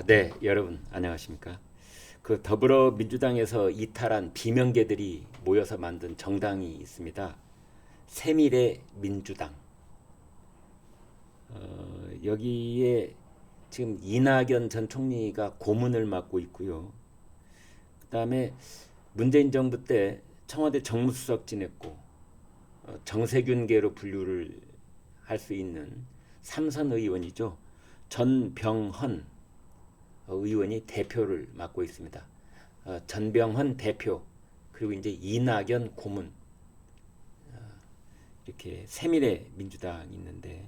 네, 여러분 안녕하십니까? 그 더불어민주당에서 이탈한 비명계들이 모여서 만든 정당이 있습니다. 새미래 민주당. 여기에 지금 이낙연 전 총리가 고문을 맡고 있고요. 그다음에 문재인 정부 때 청와대 정무수석 지냈고 정세균계로 분류를 할 수 있는 삼선 의원이죠. 전병헌 의원이 대표를 맡고 있습니다. 전병헌 대표 그리고 이제 이낙연 고문 이렇게 세밀의 민주당이 있는데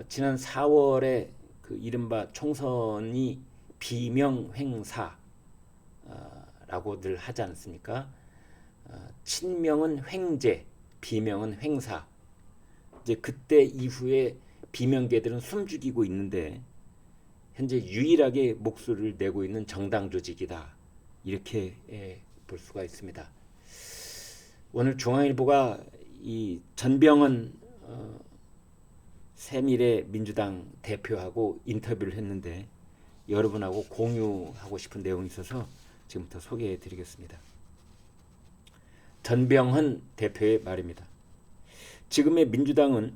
지난 4월에 그 이른바 총선이 비명횡사라고들 하지 않습니까? 친명은 횡재, 비명은 횡사. 이제 그때 이후에 비명계들은 숨죽이고 있는데 현재 유일하게 목소리를 내고 있는 정당 조직이다. 이렇게 볼 수가 있습니다. 오늘 중앙일보가 이 전병헌 새미래 민주당 대표하고 인터뷰를 했는데 여러분하고 공유하고 싶은 내용이 있어서 지금부터 소개해 드리겠습니다. 전병헌 대표의 말입니다. 지금의 민주당은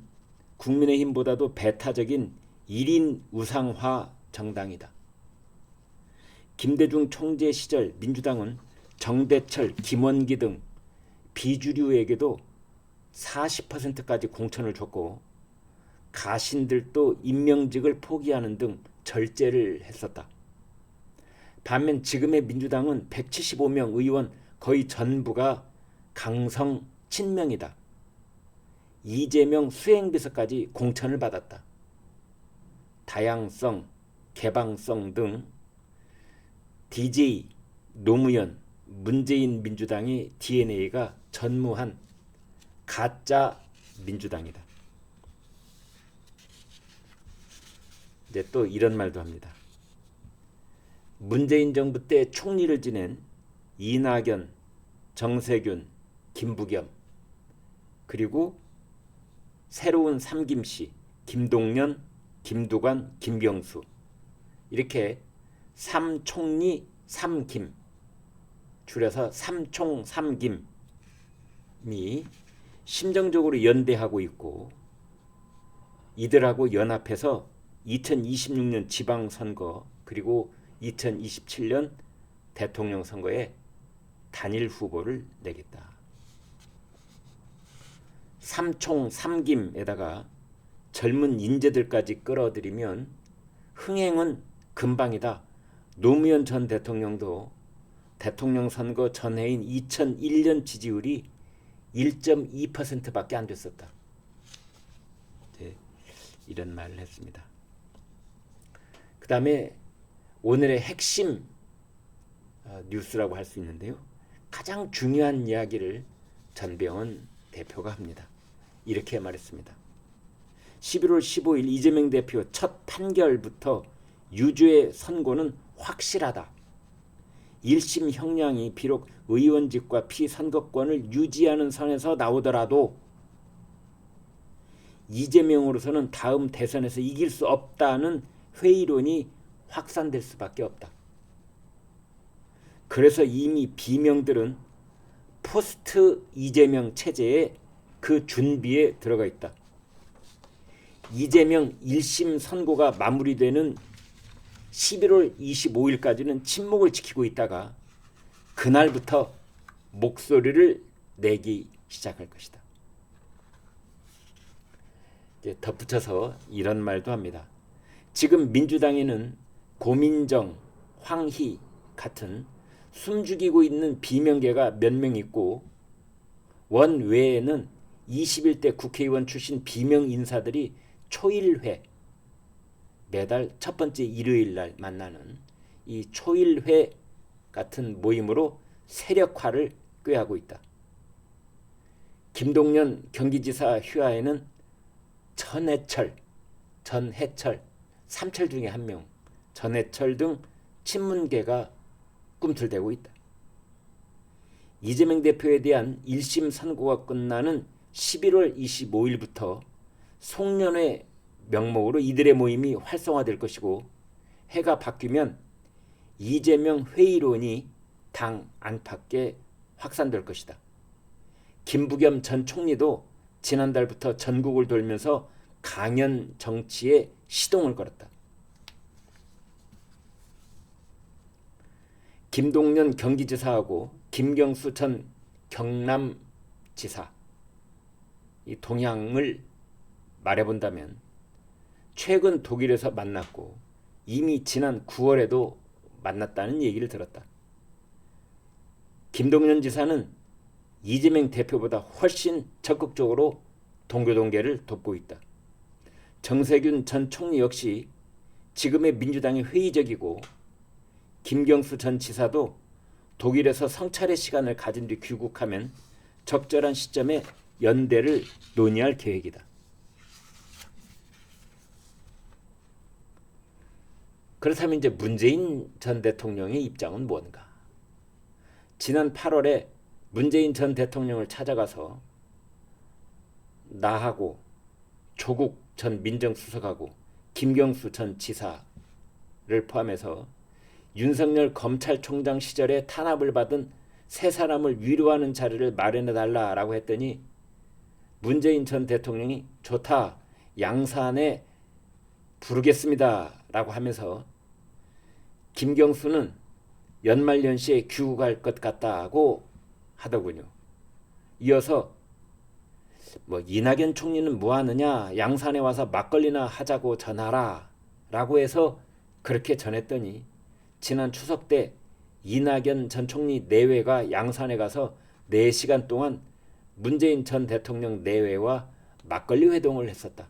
국민의힘보다도 배타적인 1인 우상화 정당이다. 김대중 총재 시절 민주당은 정대철, 김원기 등 비주류에게도 40%까지 공천을 줬고 가신들도 임명직을 포기하는 등 절제를 했었다. 반면 지금의 민주당은 175명 의원 거의 전부가 강성 친명이다. 이재명 수행비서까지 공천을 받았다. 다양성, 개방성 등 DJ, 노무현, 문재인 민주당의 DNA가 전무한 가짜 민주당이다. 이제 또 이런 말도 합니다. 문재인 정부 때 총리를 지낸 이낙연, 정세균, 김부겸 그리고 새로운 삼김씨 김동연, 김두관, 김경수 이렇게 삼총리 삼김 줄여서 삼총 삼김이 심정적으로 연대하고 있고 이들하고 연합해서 2026년 지방선거 그리고 2027년 대통령 선거에 단일 후보를 내겠다. 삼총 삼김에다가 젊은 인재들까지 끌어들이면 흥행은 금방이다. 노무현 전 대통령도 대통령 선거 전해인 2001년 지지율이 1.2%밖에 안 됐었다. 네, 이런 말을 했습니다. 그 다음에 오늘의 핵심 뉴스라고 할 수 있는데요. 가장 중요한 이야기를 전병헌 대표가 합니다. 이렇게 말했습니다. 11월 15일 이재명 대표 첫 판결부터 유죄의 선고는 확실하다. 1심 형량이 비록 의원직과 피선거권을 유지하는 선에서 나오더라도 이재명으로서는 다음 대선에서 이길 수 없다는 회의론이 확산될 수밖에 없다. 그래서 이미 비명들은 포스트 이재명 체제에 그 준비에 들어가 있다. 이재명 1심 선고가 마무리되는 11월 25일까지는 침묵을 지키고 있다가 그날부터 목소리를 내기 시작할 것이다. 이제 덧붙여서 이런 말도 합니다. 지금 민주당에는 고민정, 황희 같은 숨죽이고 있는 비명계가 몇 명 있고 원 외에는 21대 국회의원 출신 비명 인사들이 초일회 매달 첫 번째 일요일 날 만나는 이 초일회 같은 모임으로 세력화를 꾀하고 있다. 김동연 경기지사 휘하에는 전해철, 삼철 중에 한 명, 전해철 등 친문계가 꿈틀대고 있다. 이재명 대표에 대한 1심 선고가 끝나는 11월 25일부터 송년회 명목으로 이들의 모임이 활성화될 것이고 해가 바뀌면 이재명 회의론이 당 안팎에 확산될 것이다. 김부겸 전 총리도 지난달부터 전국을 돌면서 강연 정치에 시동을 걸었다. 김동연 경기지사하고 김경수 전 경남지사 이 동향을 말해본다면 최근 독일에서 만났고 이미 지난 9월에도 만났다는 얘기를 들었다. 김동연 지사는 이재명 대표보다 훨씬 적극적으로 동교동계를 돕고 있다. 정세균 전 총리 역시 지금의 민주당이 회의적이고 김경수 전 지사도 독일에서 성찰의 시간을 가진 뒤 귀국하면 적절한 시점에 연대를 논의할 계획이다. 그렇다면 이제 문재인 전 대통령의 입장은 뭔가? 지난 8월에 문재인 전 대통령을 찾아가서 나하고 조국 전 민정수석하고 김경수 전 지사를 포함해서 윤석열 검찰총장 시절에 탄압을 받은 세 사람을 위로하는 자리를 마련해달라라고 했더니 문재인 전 대통령이 좋다, 양산에 부르겠습니다 라고 하면서 김경수는 연말연시에 귀국할 것 같다고 하더군요. 이어서 이낙연 총리는 뭐하느냐, 양산에 와서 막걸리나 하자고 전하라 라고 해서 그렇게 전했더니 지난 추석 때 이낙연 전 총리 내외가 양산에 가서 4시간 동안 문재인 전 대통령 내외와 막걸리 회동을 했었다.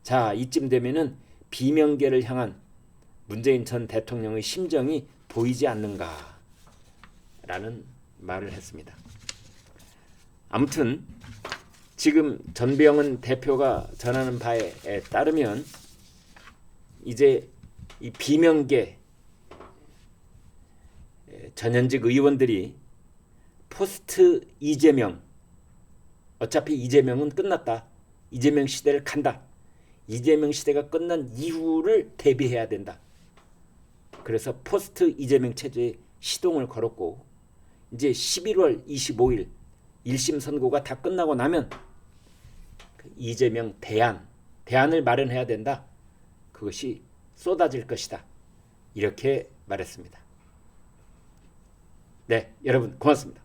자, 이쯤 되면은 비명계를 향한 문재인 전 대통령의 심정이 보이지 않는가 라는 말을 했습니다. 아무튼 지금 전병헌 대표가 전하는 바에 따르면 이제 이 비명계 전현직 의원들이 포스트 이재명, 어차피 이재명은 끝났다, 이재명 시대를 간다, 이재명 시대가 끝난 이후를 대비해야 된다. 그래서 포스트 이재명 체제에 시동을 걸었고 이제 11월 25일 1심 선고가 다 끝나고 나면 이재명 대안을 마련해야 된다. 그것이 쏟아질 것이다. 이렇게 말했습니다. 네, 여러분 고맙습니다.